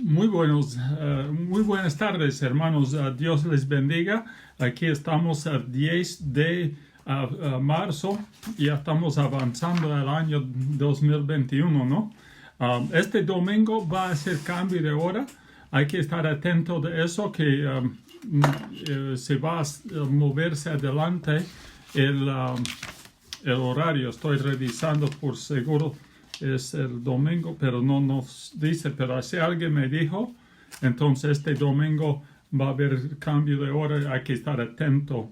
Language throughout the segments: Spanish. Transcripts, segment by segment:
Muy buenas tardes, hermanos. Dios les bendiga. Aquí estamos al 10 de marzo. Ya estamos avanzando al año 2021, ¿no? Este domingo va a ser cambio de hora. Hay que estar atento de eso, que se va a moverse adelante el horario. Estoy revisando por seguro. Es el domingo, pero no nos dice, pero si alguien me dijo, entonces este domingo va a haber cambio de hora, hay que estar atento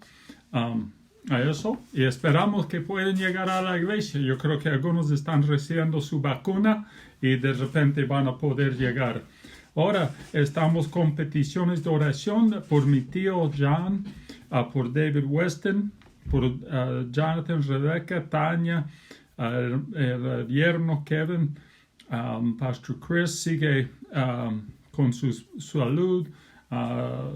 a eso, y esperamos que puedan llegar a la iglesia. Yo creo que algunos están recibiendo su vacuna y de repente van a poder llegar. Ahora estamos con peticiones de oración por mi tío John, por David Weston, por Jonathan, Rebecca, Tania, el yerno Kevin. Pastor Chris sigue con su salud. La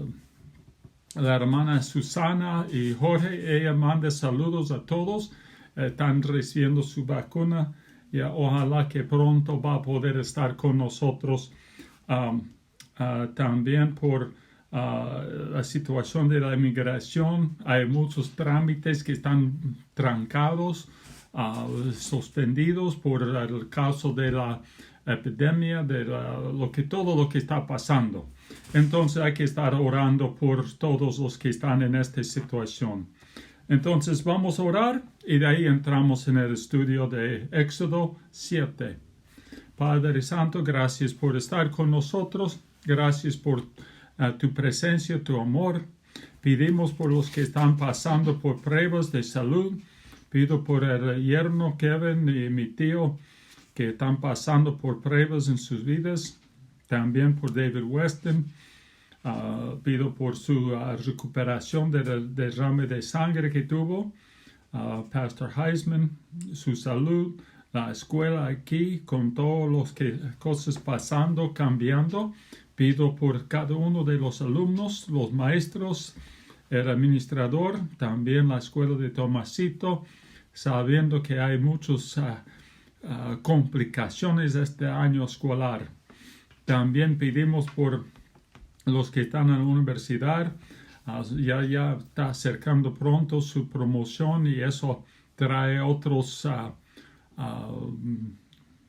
hermana Susana y Jorge, ella manda saludos a todos. Están recibiendo su vacuna y ojalá que pronto va a poder estar con nosotros. También por la situación de la inmigración, hay muchos trámites que están trancados, suspendidos por el caso de la epidemia, de todo lo que está pasando. Entonces hay que estar orando por todos los que están en esta situación. Entonces vamos a orar y de ahí entramos en el estudio de Éxodo 7. Padre Santo, gracias por estar con nosotros. Gracias por tu presencia, tu amor. Pedimos por los que están pasando por pruebas de salud. Pido por el yerno Kevin y mi tío que están pasando por pruebas en sus vidas. También por David Weston. Pido por su recuperación del derrame de sangre que tuvo. Pastor Heisman, su salud. La escuela aquí, con todas las cosas pasando, cambiando. Pido por cada uno de los alumnos, los maestros, el administrador, también la escuela de Tomasito, sabiendo que hay muchas complicaciones este año escolar. También pedimos por los que están en la universidad. Ya está acercando pronto su promoción y eso trae otros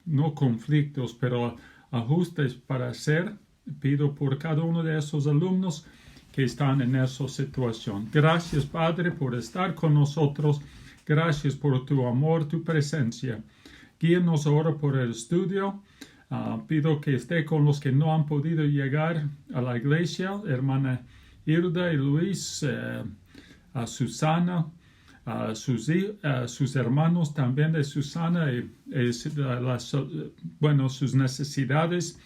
no conflictos, pero ajustes para hacer. Pido por cada uno de esos alumnos que están en esa situación. Gracias, Padre, por estar con nosotros. Gracias por tu amor, tu presencia. Guíanos ahora por el estudio. Pido que esté con los que no han podido llegar a la iglesia, hermana Hilda y Luis, a Susana, sus hermanos también de Susana, sus necesidades,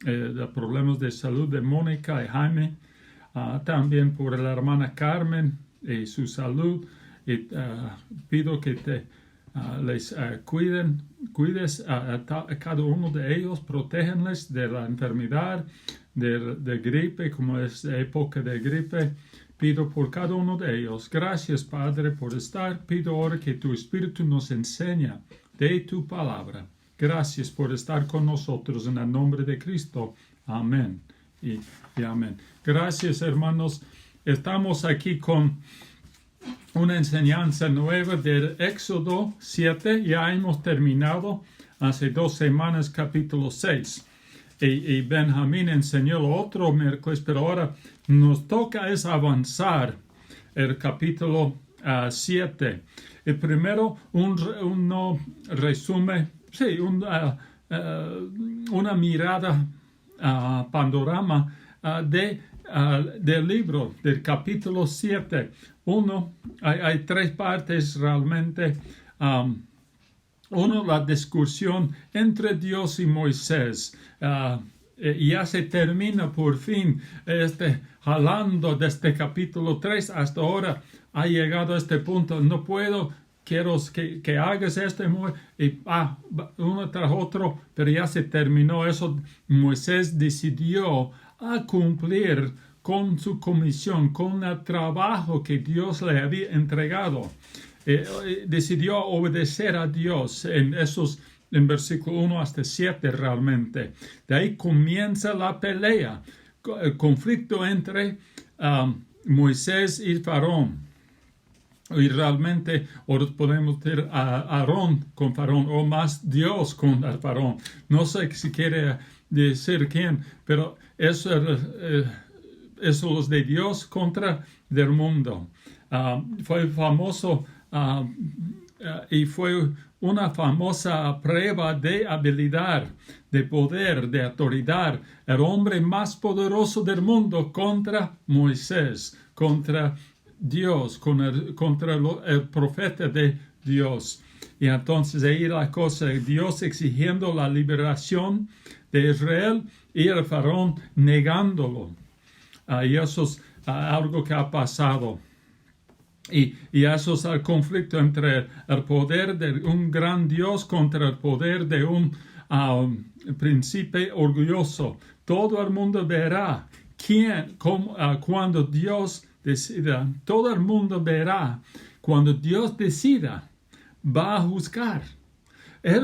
los problemas de salud de Mónica y Jaime, también por la hermana Carmen y su salud. Y pido que les cuides a cada uno de ellos, protégenles de la enfermedad, de gripe, como es época de gripe. Pido por cada uno de ellos. Gracias, Padre, por estar. Pido ahora que tu Espíritu nos enseñe de tu palabra. Gracias por estar con nosotros en el nombre de Cristo. Amén y amén. Gracias, hermanos. Estamos aquí con una enseñanza nueva del Éxodo 7. Ya hemos terminado hace 2 semanas capítulo 6. Y Benjamín enseñó el otro miércoles, pero ahora nos toca es avanzar el capítulo 7. El primero, un resumen, sí, una mirada, panorama del libro, del capítulo 7. Hay 3 partes realmente. Uno, la discusión entre Dios y Moisés. Ya se termina por fin jalando desde capítulo 3 hasta ahora. Ha llegado a este punto. No puedo, quiero que hagas esto. Y uno tras otro, pero ya se terminó eso. Moisés decidió cumplir con su comisión, con el trabajo que Dios le había entregado. Decidió obedecer a Dios en esos en versículo 1 hasta 7 realmente. De ahí comienza la pelea, el conflicto entre Moisés y Faraón. Y realmente ahora podemos ver a Aarón con Faraón, o más Dios con Faraón. No sé si quiere decir quién, pero eso los de Dios contra del mundo. Fue famoso y fue una famosa prueba de habilidad, de poder, de autoridad. El hombre más poderoso del mundo contra Moisés, contra Dios, contra el profeta de Dios. Y entonces ahí la cosa, Dios exigiendo la liberación de Israel y el faraón negándolo. Y eso es algo que ha pasado. Y eso es el conflicto entre el poder de un gran Dios contra el poder de un príncipe orgulloso. Todo el mundo verá cuando Dios decida. Todo el mundo verá cuando Dios decida. Va a juzgar.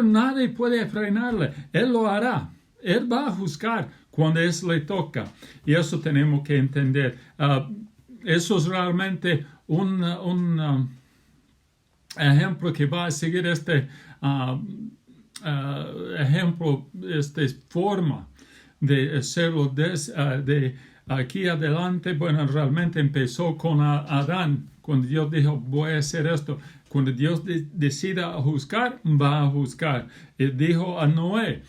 Nadie puede frenarle. Él lo hará. Él va a juzgar cuando eso le toca. Y eso tenemos que entender. Eso es realmente un ejemplo que va a seguir este ejemplo, esta forma de hacerlo de aquí adelante. Bueno, realmente empezó con Adán, cuando Dios dijo, voy a hacer esto. Cuando Dios decida juzgar, va a juzgar. Él dijo a Noé,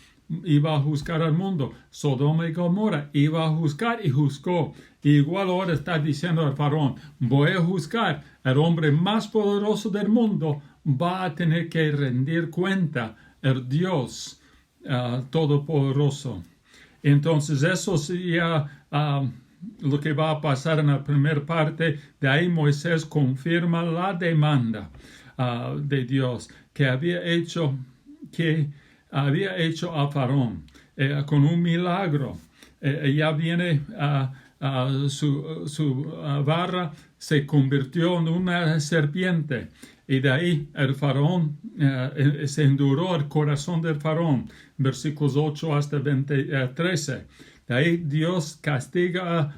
iba a juzgar al mundo. Sodoma y Gomorra iba a juzgar y juzgó. Igual ahora está diciendo al faraón, voy a juzgar. El hombre más poderoso del mundo va a tener que rendir cuenta al Dios todopoderoso. Entonces eso sería lo que va a pasar en la primera parte. De ahí Moisés confirma la demanda de Dios que había hecho a Faraón con un milagro. Ya viene su barra se convirtió en una serpiente, y de ahí el faraón se enduró el corazón del faraón, versículos 8 hasta 13. De ahí Dios castiga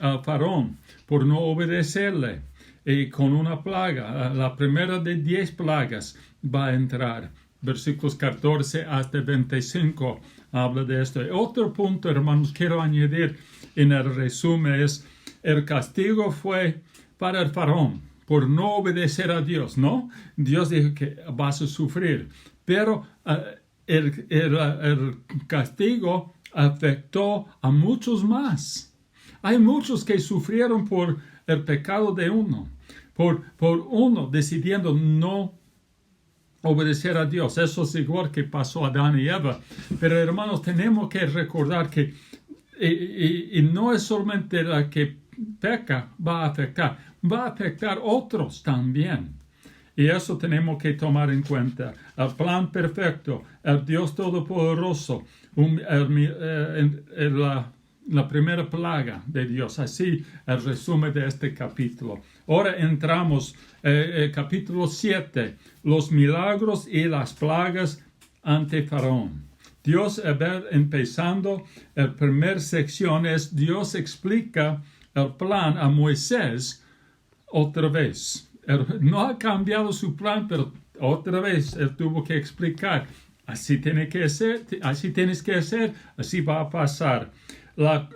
a faraón por no obedecerle, y con una plaga, la primera de 10 plagas va a entrar. Versículos 14 hasta 25 habla de esto. Y otro punto, hermanos, quiero añadir en el resumen es, el castigo fue para el faraón por no obedecer a Dios, ¿no? Dios dijo que vas a sufrir, pero el castigo afectó a muchos más. Hay muchos que sufrieron por el pecado de uno, por uno decidiendo no obedecer a Dios. Eso es igual que pasó a Adán y Eva. Pero hermanos, tenemos que recordar que y no es solamente la que peca va a afectar otros también. Y eso tenemos que tomar en cuenta. El plan perfecto, el Dios todopoderoso, la primera plaga de Dios. Así el resumen de este capítulo. Ahora entramos capítulo 7, los milagros y las plagas ante Faraón. Dios, empezando la primera sección, es Dios explica el plan a Moisés otra vez. Él no ha cambiado su plan, pero otra vez él tuvo que explicar. Así tiene que ser, así tienes que hacer, así va a pasar. La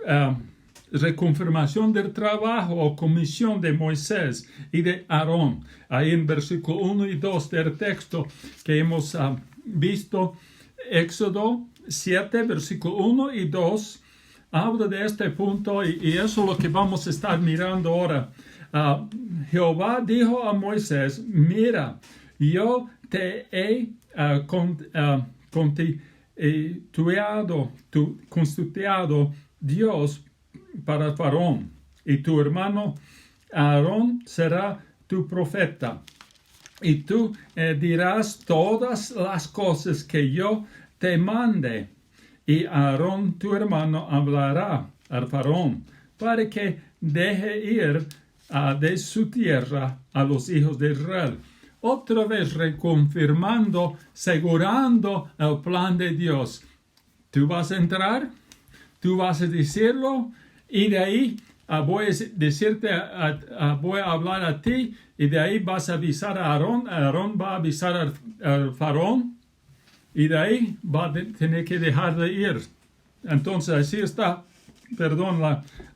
reconfirmación del trabajo o comisión de Moisés y de Aarón. Ahí en versículo 1 y 2 del texto que hemos visto, Éxodo 7, versículo 1 y 2, habla de este punto y eso es lo que vamos a estar mirando ahora. Jehová dijo a Moisés, mira, yo te he constituido Dios para Faraón, y tu hermano Aarón será tu profeta. Y tú dirás todas las cosas que yo te mande, y Aarón tu hermano hablará al Faraón, para que deje ir de su tierra a los hijos de Israel. otra vez reconfirmando, asegurando el plan de Dios. Tú vas a entrar, tú vas a decirlo, y de ahí voy a decirte, voy a hablar a ti, y de ahí vas a avisar a Aarón. Aarón va a avisar al faraón, y de ahí va a tener que dejar de ir. Entonces, así está,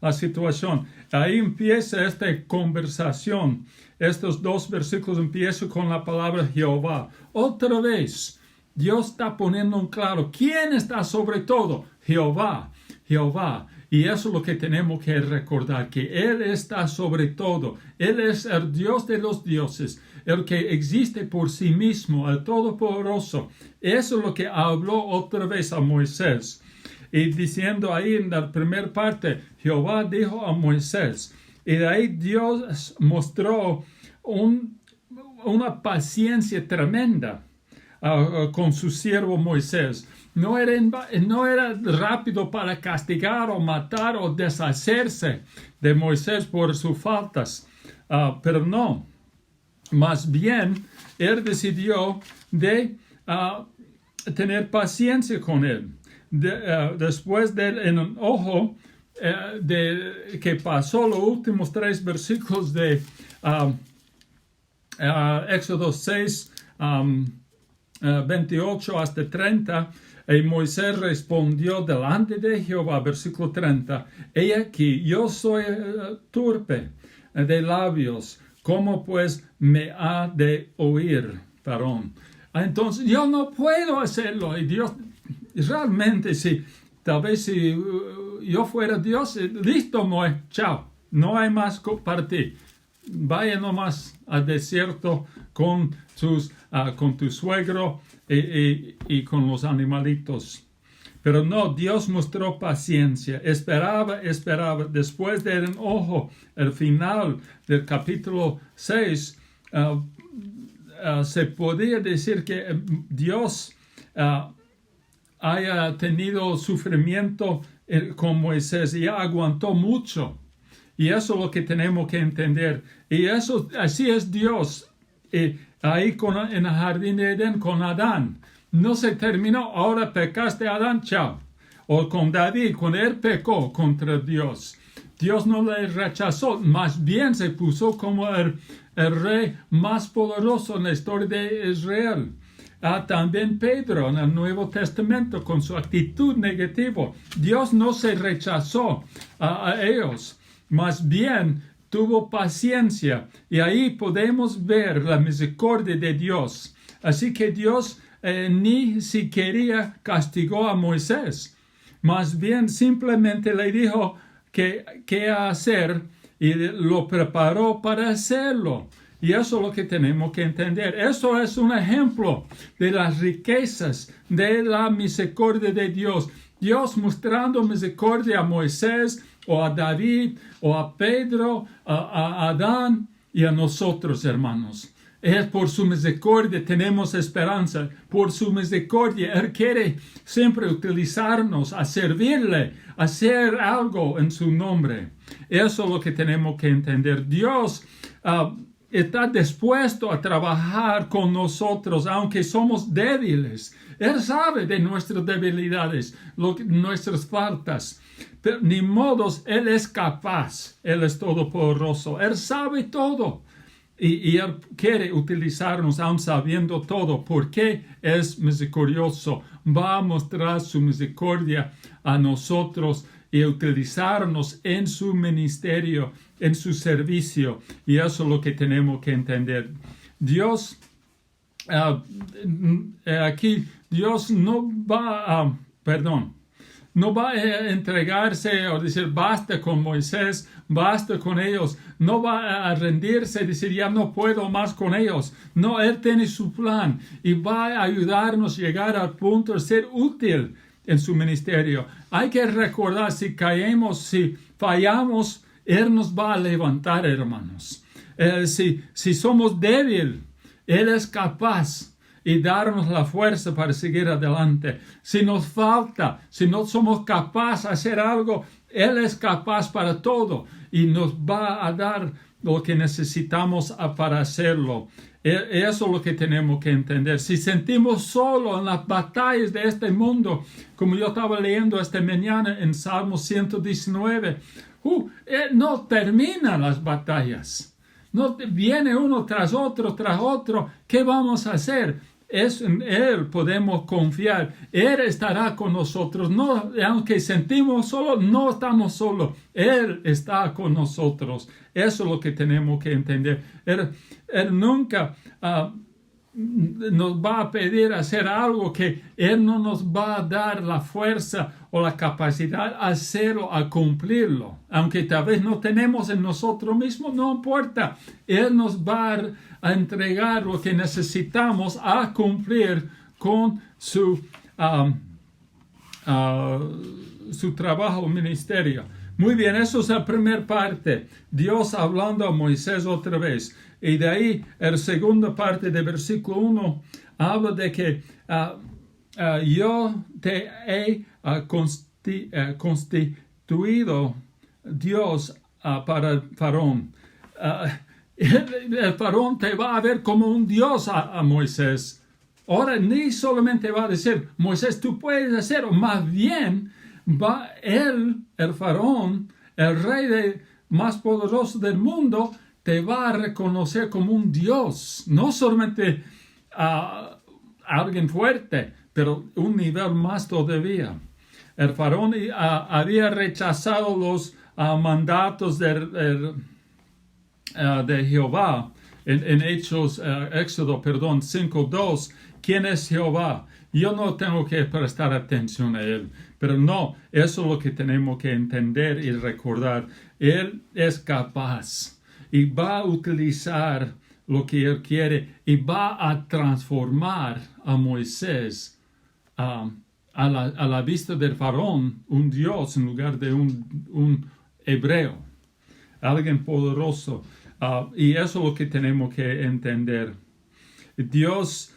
la situación. Ahí empieza esta conversación. Estos dos versículos empiezan con la palabra Jehová. Otra vez, Dios está poniendo en claro, ¿quién está sobre todo? Jehová, Jehová. Y eso es lo que tenemos que recordar, que Él está sobre todo. Él es el Dios de los dioses, el que existe por sí mismo, el Todopoderoso. Eso es lo que habló otra vez a Moisés. Y diciendo ahí en la primera parte, Jehová dijo a Moisés. Y de ahí Dios mostró una paciencia tremenda con su siervo Moisés. No era rápido para castigar o matar o deshacerse de Moisés por sus faltas. Pero no. Más bien, él decidió de tener paciencia con él. Después del enojo que pasó los últimos 3 versículos de Éxodo 6, 28 hasta 30, y Moisés respondió delante de Jehová, versículo 30, he aquí, yo soy turpe de labios, ¿cómo pues me ha de oír, Faraón? Entonces, yo no puedo hacerlo. Y Dios, realmente, tal vez si yo fuera Dios, listo, chao, no hay más para ti. Vaya nomás al desierto con tu suegro y con los animalitos. Pero no, Dios mostró paciencia, esperaba. Después del enojo, el final del capítulo 6, se podía decir que Dios haya tenido sufrimiento con Moisés y aguantó mucho. Y eso es lo que tenemos que entender. Y así es Dios. Ahí en el jardín de Edén con Adán. No se terminó, ahora pecaste Adán, chao. O con David, cuando él pecó contra Dios. Dios no le rechazó, más bien se puso como el rey más poderoso en la historia de Israel. También Pedro en el Nuevo Testamento con su actitud negativa. Dios no se rechazó a ellos, más bien tuvo paciencia. Y ahí podemos ver la misericordia de Dios. Así que Dios ni siquiera castigó a Moisés. Más bien simplemente le dijo qué hacer y lo preparó para hacerlo. Y eso es lo que tenemos que entender. Eso es un ejemplo de las riquezas de la misericordia de Dios. Dios mostrando misericordia a Moisés o a David o a Pedro, a Adán y a nosotros, hermanos. Es por su misericordia tenemos esperanza. Por su misericordia Él quiere siempre utilizarnos a servirle, a hacer algo en su nombre. Eso es lo que tenemos que entender. Dios está dispuesto a trabajar con nosotros, aunque somos débiles. Él sabe de nuestras debilidades, nuestras faltas. Pero ni modos, Él es capaz. Él es todopoderoso. Él sabe todo. Y Él quiere utilizarnos aun sabiendo todo, porque es misericordioso. Va a mostrar su misericordia a nosotros y utilizarnos en su ministerio, en su servicio. Y eso es lo que tenemos que entender. Dios, aquí, Dios no va a entregarse o decir basta con Moisés, basta con ellos. No va a rendirse y decir ya no puedo más con ellos. No, Él tiene su plan y va a ayudarnos a llegar al punto de ser útil en su ministerio. Hay que recordar, si caemos, si fallamos, Él nos va a levantar, hermanos. Si somos débiles, Él es capaz y darnos la fuerza para seguir adelante. Si nos falta, si no somos capaces de hacer algo, Él es capaz para todo y nos va a dar lo que necesitamos para hacerlo. Eso es lo que tenemos que entender. Si sentimos solo en las batallas de este mundo, como yo estaba leyendo esta mañana en Salmo 119, no terminan las batallas. No viene uno tras otro, tras otro. ¿Qué vamos a hacer? En Él podemos confiar. Él estará con nosotros. No, aunque sentimos solo, no estamos solos. Él está con nosotros. Eso es lo que tenemos que entender. Él nunca nos va a pedir hacer algo que Él no nos va a dar la fuerza o la capacidad a hacerlo, a cumplirlo. Aunque tal vez no tenemos en nosotros mismos, no importa. Él nos va a entregar lo que necesitamos a cumplir con su trabajo o ministerio. Muy bien, eso es la primera parte. Dios hablando a Moisés otra vez. Y de ahí, la segunda parte del versículo 1 habla de que yo te he constituido Dios para el faraón. El faraón te va a ver como un Dios a Moisés. Ahora, ni solamente va a decir, Moisés, tú puedes hacerlo, más bien va él, el faraón, el rey más poderoso del mundo, te va a reconocer como un Dios, no solamente alguien fuerte, pero un nivel más todavía. El faraón había rechazado los mandatos de Jehová en Éxodo 5:2. ¿Quién es Jehová? Yo no tengo que prestar atención a él, pero no, eso es lo que tenemos que entender y recordar. Él es capaz y va a utilizar lo que él quiere y va a transformar a Moisés a la vista del faraón, un Dios en lugar de un hebreo, alguien poderoso. Y eso es lo que tenemos que entender. Dios,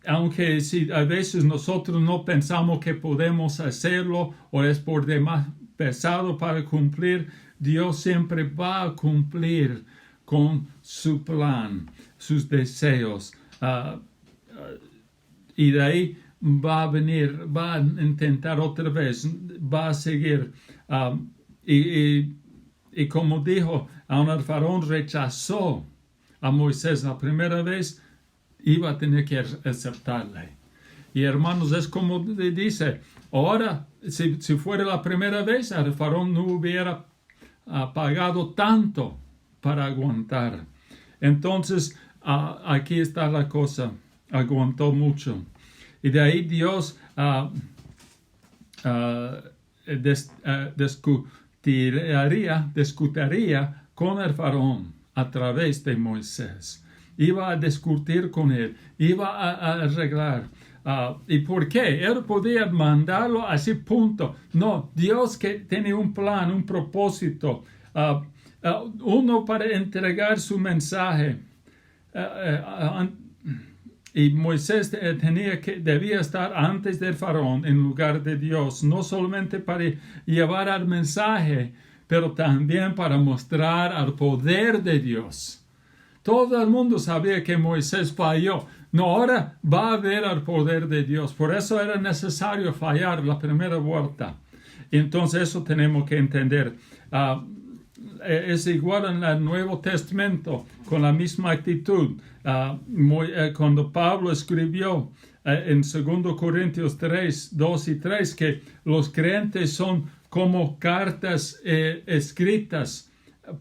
aunque si a veces nosotros no pensamos que podemos hacerlo o es por demás pesado para cumplir, Dios siempre va a cumplir con su plan, sus deseos. Y de ahí va a venir, va a intentar otra vez, va a seguir. Y como dijo, aun el faraón rechazó a Moisés la primera vez, iba a tener que aceptarle. Y hermanos, es como dice, ahora, si fuera la primera vez, el faraón no hubiera pagado tanto para aguantar. Entonces, aquí está la cosa, aguantó mucho. Y de ahí Dios discutiría con el faraón a través de Moisés. Iba a discutir con él, iba a arreglar. ¿Y por qué? Él podía mandarlo así, punto. No, Dios que tiene un plan, un propósito, uno para entregar su mensaje. Y Moisés debía estar antes del faraón en lugar de Dios, no solamente para llevar el mensaje, pero también para mostrar el poder de Dios. Todo el mundo sabía que Moisés falló. No, ahora va a ver el poder de Dios. Por eso era necesario fallar la primera vuelta. Y entonces eso tenemos que entender. Es igual en el Nuevo Testamento, con la misma actitud. Cuando Pablo escribió en 2 Corintios 3, 2 y 3, que los creyentes son como cartas escritas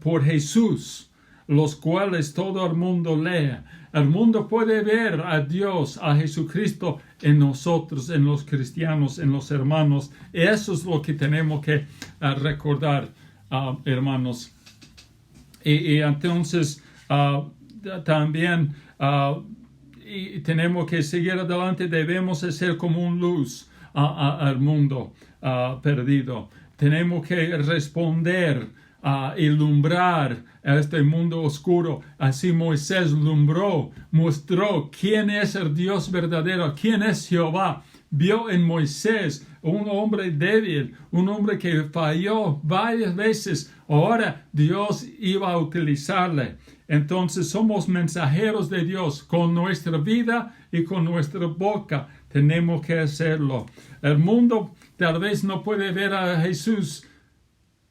por Jesús, los cuales todo el mundo lea. El mundo puede ver a Dios, a Jesucristo en nosotros, en los cristianos, en los hermanos. Eso es lo que tenemos que recordar, hermanos. Y entonces también tenemos que seguir adelante. Debemos ser como una luz al mundo perdido. Tenemos que responder ilumbrar a este mundo oscuro. Así Moisés mostró quién es el Dios verdadero, quién es Jehová. Vio en Moisés un hombre débil, un hombre que falló varias veces. Ahora Dios iba a utilizarle. Entonces somos mensajeros de Dios con nuestra vida y con nuestra boca. Tenemos que hacerlo. El mundo tal vez no puede ver a Jesús,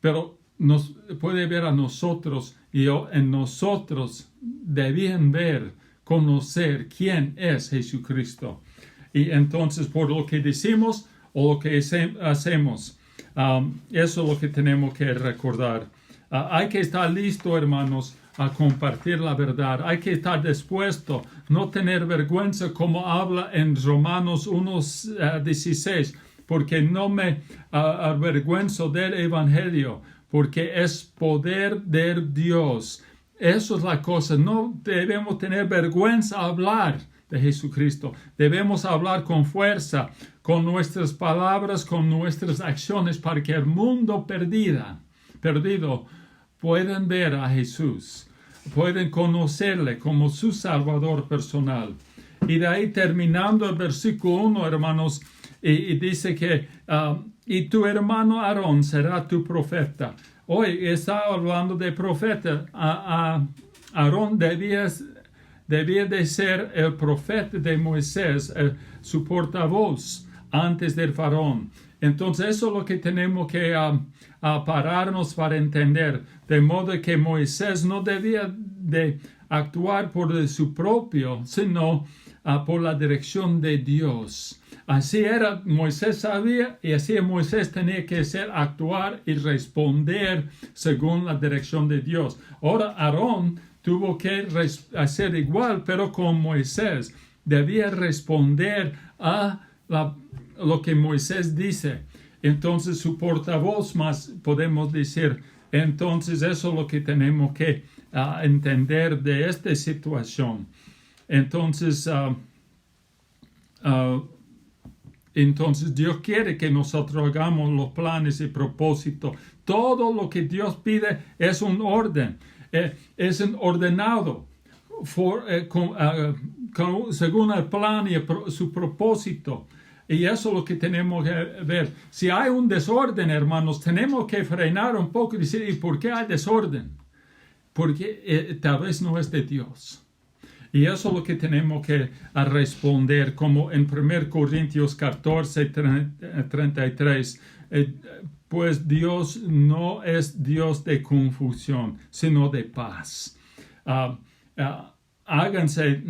pero nos puede ver a nosotros, y en nosotros debían ver, conocer quién es Jesucristo. Y entonces por lo que decimos o lo que hacemos, eso es lo que tenemos que recordar. Hay que estar listo, hermanos, a compartir la verdad. Hay que estar dispuesto, no tener vergüenza, como habla en Romanos 1:16, porque no me avergüenzo del evangelio, porque es poder de Dios. Eso es la cosa. No debemos tener vergüenza a hablar de Jesucristo. Debemos hablar con fuerza, con nuestras palabras, con nuestras acciones, para que el mundo perdido puedan ver a Jesús, pueden conocerle como su Salvador personal. Y de ahí, terminando el versículo 1, hermanos, y dice que y tu hermano Aarón será tu profeta. Hoy está hablando de profeta. Aarón debía de ser el profeta de Moisés, su portavoz antes del faraón. Entonces eso es lo que tenemos que pararnos para entender, de modo que Moisés no debía de actuar por su propio, sino por la dirección de Dios. Así era, Moisés sabía, y así Moisés tenía que actuar y responder según la dirección de Dios. Ahora Aarón tuvo que hacer igual, pero con Moisés. Debía responder a lo que Moisés dice. Entonces su portavoz, más podemos decir. Entonces eso es lo que tenemos que entender de esta situación. Entonces Dios quiere que nosotros hagamos los planes y propósitos. Todo lo que Dios pide es un orden, es un ordenado según el plan y su propósito. Y eso es lo que tenemos que ver. Si hay un desorden, hermanos, tenemos que frenar un poco y decir, ¿y por qué hay desorden? Porque tal vez no es de Dios. Y eso es lo que tenemos que responder, como en 1 Corintios 14:33. Pues Dios no es Dios de confusión, sino de paz. Háganse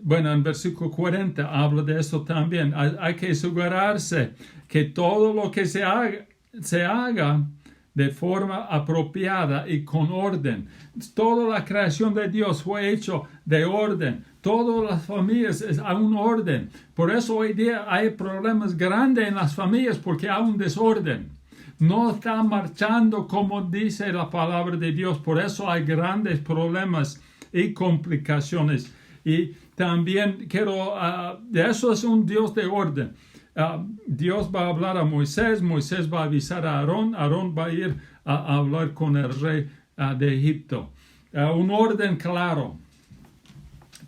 bueno, en versículo 40 habla de eso también. Hay que asegurarse que todo lo que se haga de forma apropiada y con orden. Toda la creación de Dios fue hecho de orden. Todas las familias hay un orden. Por eso hoy día hay problemas grandes en las familias, porque hay un desorden. No está marchando como dice la palabra de Dios. Por eso hay grandes problemas y complicaciones. Y también eso es un Dios de orden. Dios va a hablar a Moisés, Moisés va a avisar a Aarón, Aarón va a ir a hablar con el rey de Egipto. Un orden claro.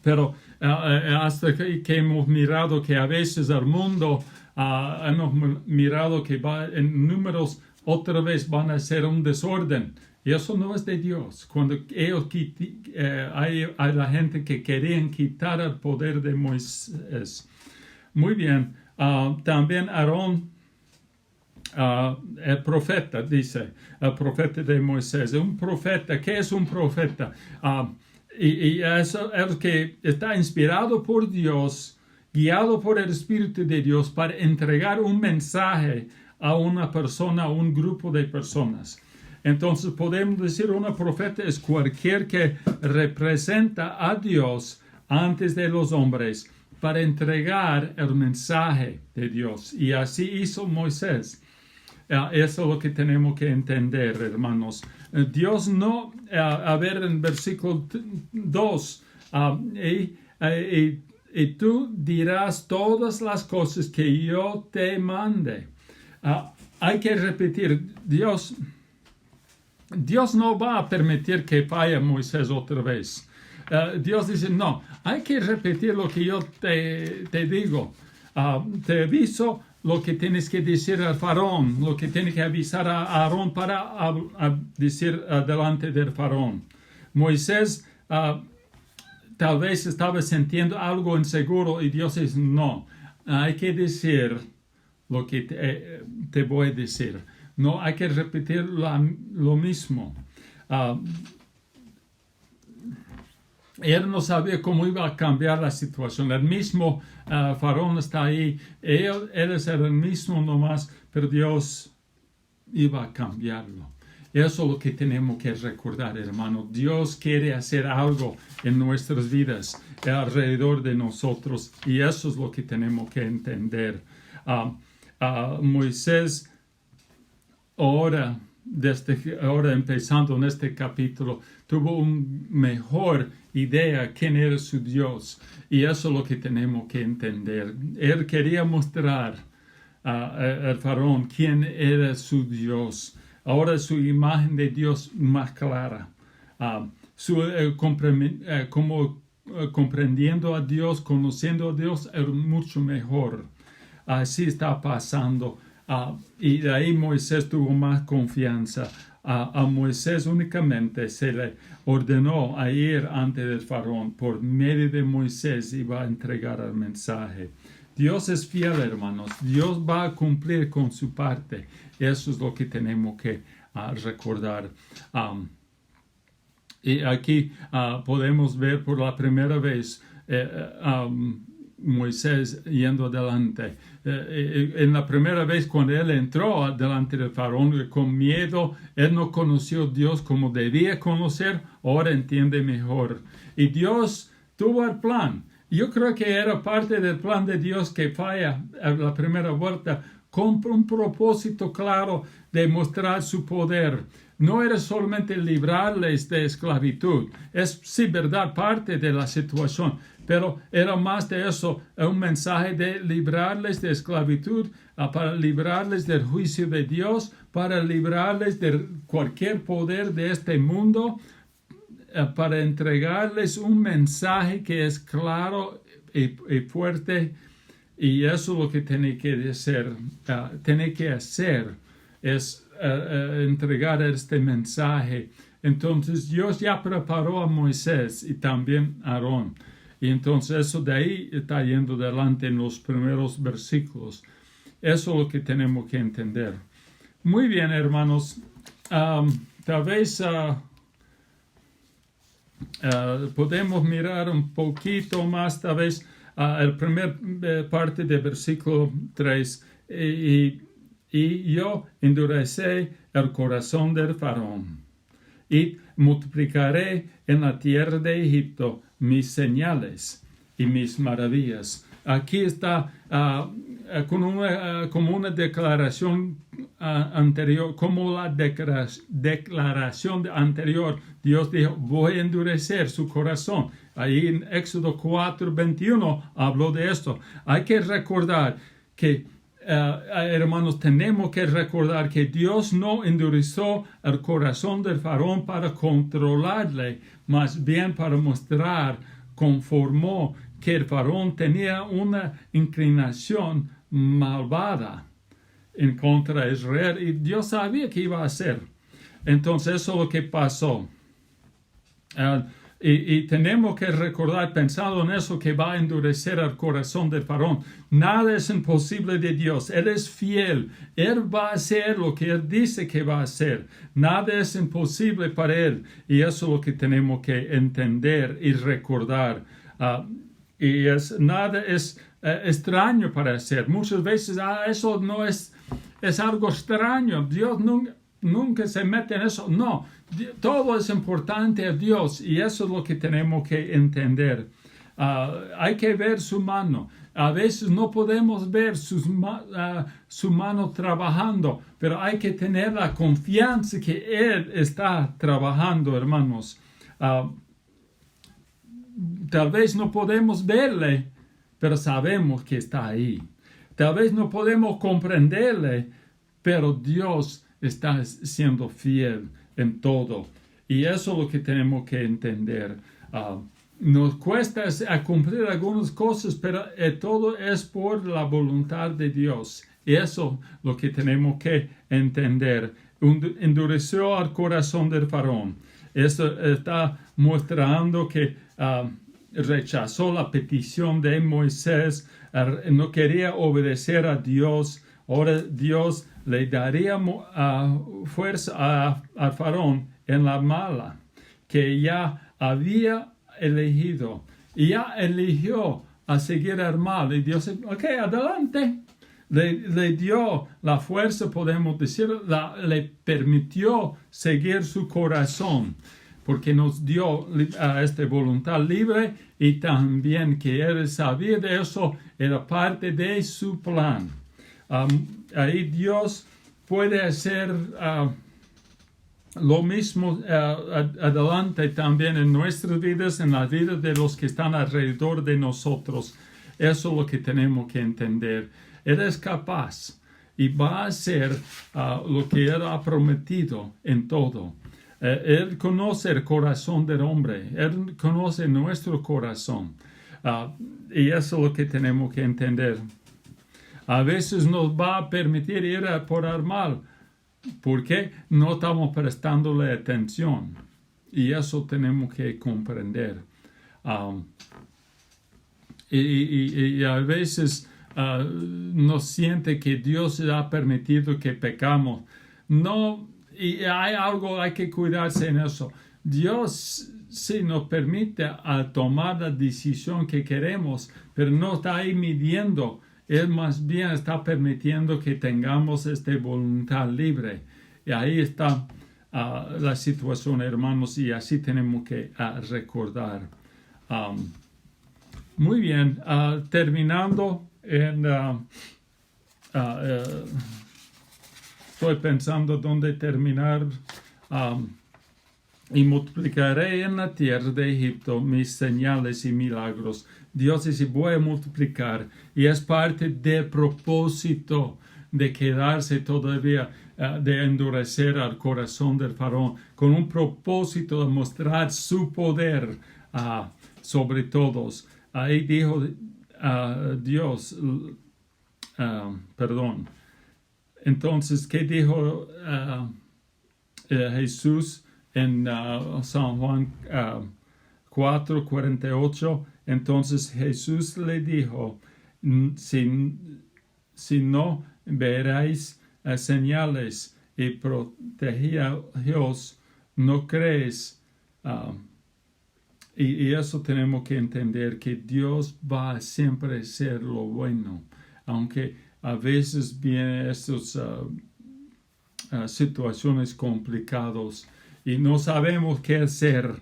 Pero hasta que hemos mirado que a veces el mundo, hemos mirado que en números otra vez van a ser un desorden. Y eso no es de Dios. Cuando ellos hay la gente que querían quitar el poder de Moisés. Muy bien. También Aarón, el profeta, dice, el profeta de Moisés. Un profeta, ¿qué es un profeta? Y eso es el que está inspirado por Dios, guiado por el Espíritu de Dios para entregar un mensaje a una persona, a un grupo de personas. Entonces podemos decir un profeta es cualquier que representa a Dios antes de los hombres para entregar el mensaje de Dios. Y así hizo Moisés. Eso es lo que tenemos que entender, hermanos. Dios no, a ver en versículo 2, y tú dirás todas las cosas que yo te mande. Hay que repetir, Dios no va a permitir que falle Moisés otra vez. Dios dice, no, hay que repetir lo que yo te digo. Te aviso, lo que tienes que decir al faraón, lo que tienes que avisar a Aarón para decir delante del faraón. Moisés tal vez estaba sintiendo algo inseguro y Dios dice, no, hay que decir lo que te voy a decir. No hay que repetir lo mismo. Él no sabía cómo iba a cambiar la situación. El mismo faraón está ahí. Él es el mismo nomás, pero Dios iba a cambiarlo. Eso es lo que tenemos que recordar, hermano. Dios quiere hacer algo en nuestras vidas, alrededor de nosotros, y eso es lo que tenemos que entender. Moisés ahora empezando en este capítulo, tuvo una mejor idea quién era su Dios, y eso es lo que tenemos que entender. Él quería mostrar al faraón quién era su Dios. Ahora su imagen de Dios más clara. Comprendiendo a Dios, conociendo a Dios, es mucho mejor. Así está pasando. Y de ahí Moisés tuvo más confianza. A Moisés únicamente se le ordenó a ir ante el faraón. Por medio de Moisés iba a entregar el mensaje. Dios es fiel, hermanos. Dios va a cumplir con su parte. Eso es lo que tenemos que recordar. Y aquí podemos ver por la primera vez Moisés yendo adelante. En la primera vez cuando él entró delante del faraón con miedo, él no conoció a Dios como debía conocer, ahora entiende mejor. Y Dios tuvo el plan. Yo creo que era parte del plan de Dios que falla a la primera vuelta con un propósito claro de mostrar su poder. No era solamente librarles de esclavitud. Es, sí, verdad, parte de la situación, pero era más de eso, un mensaje de librarles de esclavitud, para librarles del juicio de Dios, para librarles de cualquier poder de este mundo, para entregarles un mensaje que es claro y fuerte. Y eso es lo que tiene que hacer, es entregar este mensaje. Entonces Dios ya preparó a Moisés y también a Aarón. Y entonces eso de ahí está yendo adelante en los primeros versículos. Eso es lo que tenemos que entender. Muy bien, hermanos. Tal vez podemos mirar un poquito más, tal vez, la primera parte del versículo 3. Y yo endureceré el corazón del faraón y multiplicaré en la tierra de Egipto mis señales y mis maravillas. Aquí está como una declaración anterior, como la declaración anterior. Dios dijo, voy a endurecer su corazón. Ahí en Éxodo 4:21 habló de esto. Hay que recordar que, hermanos, tenemos que recordar que Dios no endureció el corazón del faraón para controlarle, más bien para mostrar, conformó que el faraón tenía una inclinación malvada en contra de Israel y Dios sabía que iba a hacer. Entonces eso es lo que pasó. Y tenemos que recordar, pensando en eso, que va a endurecer el corazón del faraón. Nada es imposible de Dios. Él es fiel. Él va a hacer lo que Él dice que va a hacer. Nada es imposible para Él. Y eso es lo que tenemos que entender y recordar. Y nada es extraño para hacer. Muchas veces eso no es algo extraño. Dios nunca se mete en eso. No, todo es importante a Dios y eso es lo que tenemos que entender. Hay que ver su mano. A veces no podemos ver su mano trabajando, pero hay que tener la confianza que Él está trabajando, hermanos. Tal vez no podemos verle, pero sabemos que está ahí. Tal vez no podemos comprenderle, pero Dios está siendo fiel en todo. Y eso es lo que tenemos que entender. Nos cuesta cumplir algunas cosas, pero todo es por la voluntad de Dios. Y eso es lo que tenemos que entender. Endureció el corazón del faraón. Esto está mostrando que rechazó la petición de Moisés, no quería obedecer a Dios. Ahora Dios le daría fuerza al faraón en la mala que ya había elegido. Y ya eligió a seguir al mal. Y Dios dice, ok, adelante. Le dio la fuerza, podemos decir, le permitió seguir su corazón, porque nos dio esta voluntad libre y también que él sabía de eso, era parte de su plan. Ahí Dios puede hacer lo mismo adelante también en nuestras vidas, en las vidas de los que están alrededor de nosotros. Eso es lo que tenemos que entender. Él es capaz y va a hacer lo que Él ha prometido en todo. Él conoce el corazón del hombre. Él conoce nuestro corazón. Y eso es lo que tenemos que entender. A veces nos va a permitir ir por el mal porque no estamos prestándole atención. Y eso tenemos que comprender. Y a veces nos siente que Dios ha permitido que pecamos. No, y hay que cuidarse en eso. Dios sí nos permite tomar la decisión que queremos, pero no está ahí midiendo. Él más bien está permitiendo que tengamos esta voluntad libre. Y ahí está la situación, hermanos, y así tenemos que recordar. Muy bien, terminando, estoy pensando dónde terminar. Y multiplicaré en la tierra de Egipto mis señales y milagros. Dios dice, voy a multiplicar. Y es parte del propósito de quedarse todavía, de endurecer al corazón del faraón, con un propósito de mostrar su poder sobre todos. Ahí dijo Dios, perdón. Entonces, ¿qué dijo Jesús en San Juan 4:48? Entonces Jesús le dijo, si no veréis señales y protegidos, no crees. Y eso tenemos que entender, que Dios va a siempre ser lo bueno, aunque a veces vienen estas situaciones complicadas y no sabemos qué hacer,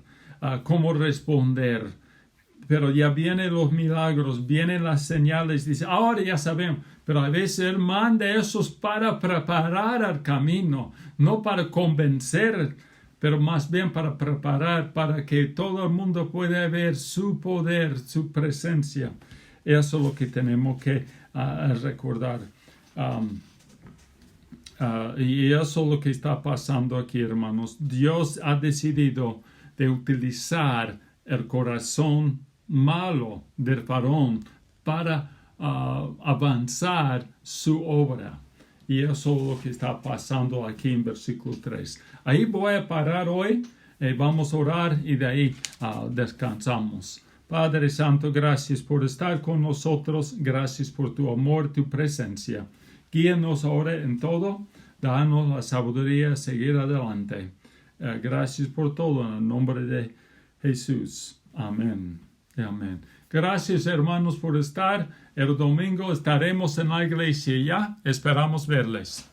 cómo responder. Pero ya vienen los milagros, vienen las señales, dice, ahora ya sabemos. Pero a veces Él manda esos para preparar el camino, no para convencer, pero más bien para preparar, para que todo el mundo pueda ver su poder, su presencia. Eso es lo que tenemos que recordar. Y eso es lo que está pasando aquí, hermanos. Dios ha decidido de utilizar el corazón malo del faraón para avanzar su obra. Y eso es lo que está pasando aquí en versículo 3. Ahí voy a parar hoy. Vamos a orar y de ahí descansamos. Padre Santo, gracias por estar con nosotros. Gracias por tu amor, tu presencia. Guíanos ahora en todo. Danos la sabiduría a seguir adelante. Gracias por todo en el nombre de Jesús. Amén. Amén. Gracias, hermanos, por estar. El domingo estaremos en la iglesia ya. Esperamos verles.